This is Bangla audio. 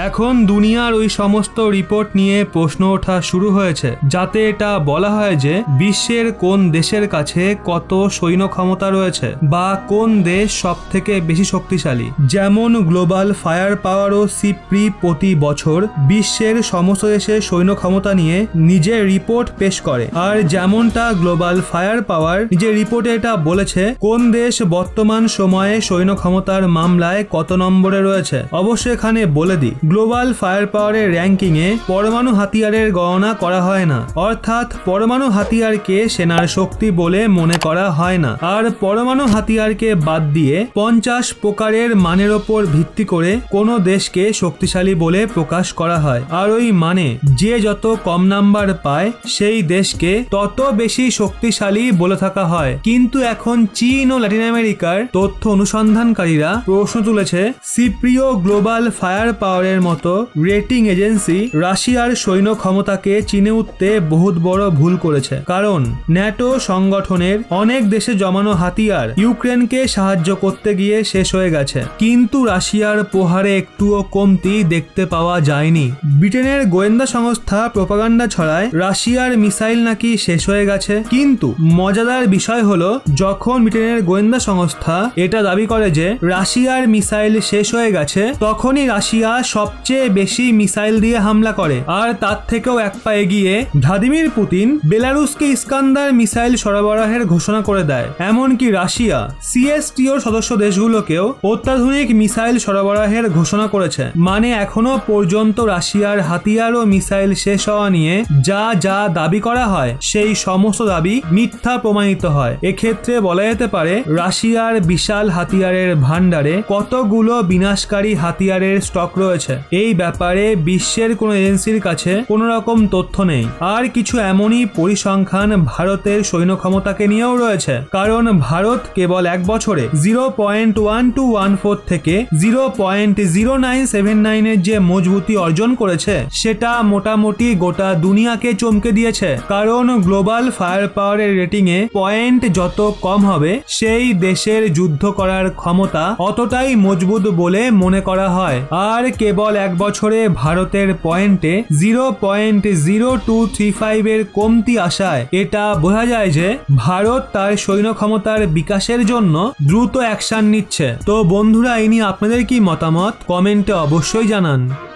এখন দুনিয়ার ওই সমস্ত রিপোর্ট নিয়ে প্রশ্ন ওঠা শুরু হয়েছে, যাতে এটা বলা হয় যে বিশ্বের কোন দেশের কাছে কত সৈন্য ক্ষমতা রয়েছে বা কোন দেশ সব থেকে বেশি শক্তিশালী। যেমন গ্লোবাল ফায়ার পাওয়ার ও সিপ্রি প্রতি বছর বিশ্বের সমস্ত দেশের সৈন্য ক্ষমতা নিয়ে নিজের রিপোর্ট পেশ করে। আর যেমনটা গ্লোবাল ফায়ার পাওয়ার নিজের রিপোর্টে এটা বলেছে কোন দেশ বর্তমান সময়ে সৈন্য ক্ষমতার মামলায় কত নম্বরে রয়েছে। অবশ্য এখানে বলে দিই, গ্লোবাল ফায়ার পাওয়ারের র্যাঙ্কিং এ পরমাণু হাতিয়ারের গণনা করা হয় না, অর্থাৎ পরমাণু হাতিয়ারকে সেনার শক্তি বলে মনে করা হয় না। আর পরমাণু হাতিয়ারকে বাদ দিয়ে 50 প্রকারের মানের ওপর ভিত্তি করে কোনো দেশকে শক্তিশালী বলে প্রকাশ করা হয়। আর ওই মানে যে যত কম নাম্বার পায় সেই দেশকে তত বেশি শক্তিশালী বলে থাকা হয়। কিন্তু এখন চীন ও ল্যাটিন আমেরিকার তথ্য অনুসন্ধানকারীরা প্রশ্ন তুলেছে, সিপ্রিও গ্লোবাল ফায়ার পাওয়ারের মতো রেটিং এজেন্সি রাশিয়ার সৈন্য ক্ষমতাকে চিনে উঠতে বহুত বড় ভুল করেছে। কারণ ন্যাটো সংগঠনের অনেক দেশে জমানো হাতিয়ার ইউক্রেনকে সাহায্য করতে গিয়ে শেষ হয়ে গেছে, কিন্তু রাশিয়ার প্রহারে একটুও কমতি দেখতে পাওয়া যায়নি। ব্রিটেনের গোয়েন্দা সংস্থা প্রোপাগান্ডা ছড়ায় রাশিয়ার মিসাইল নাকি শেষ হয়ে গেছে, কিন্তু মজাদার বিষয় হলো যখন ব্রিটেনের গোয়েন্দা সংস্থা এটা দাবি করে যে রাশিয়ার মিসাইল শেষ হয়ে গেছে, তখনই রাশিয়া সবচেয়ে বেশি মিসাইল দিয়ে হামলা করে। আর তার থেকেও এক পা এগিয়ে ভ্লাদিমির পুতিন বেলারুসকে ইস্কান্দার মিসাইল সরবরাহের ঘোষণা করে দেয়। এমনকি রাশিয়া সিএসটিওর সদস্য দেশগুলোকেও অত্যাধুনিক মিসাইল সরবরাহের ঘোষণা করেছে। মানে এখনো পর্যন্ত রাশিয়ার হাতিয়ার ও মিসাইল শেষ হওয়া নিয়ে যা যা দাবি করা হয় সেই সমস্ত দাবি মিথ্যা প্রমাণিত হয়। এক্ষেত্রে বলা যেতে পারে রাশিয়ার বিশাল হাতিয়ারের ভান্ডারে কতগুলো বিনাশকারী হাতিয়ারের স্টক রয়েছে এই ব্যাপারে বিশ্বের কোনো এজেন্সির কাছে কোনো রকম তথ্য নেই। আর কিছু এমনই পরিসংখ্যান ভারতের সৈন্য ক্ষমতাকে নিয়েও রয়েছে, কারণ ভারত কেবল এক বছরে 0.1214 থেকে 0.0979 এর যে মজবুতি অর্জন করেছে সেটা মোটামুটি গোটা দুনিয়াকে চমকে দিয়েছে। কারণ গ্লোবাল ফায়ার পাওয়ারের রেটিং এ পয়েন্ট যত কম হবে সেই দেশের যুদ্ধ করার ক্ষমতা অতটাই মজবুত বলে মনে করা হয়। আর কেবল এক বছরে ভারতের পয়েন্টে 0.0235 এর কমতি আসায় এটা বোঝা যায় যে ভারত তার সৈন্য ক্ষমতার বিকাশের জন্য দ্রুত অ্যাকশন নিচ্ছে। তো বন্ধুরা, এই নিয়ে আপনাদের কি মতামত কমেন্টে অবশ্যই জানান।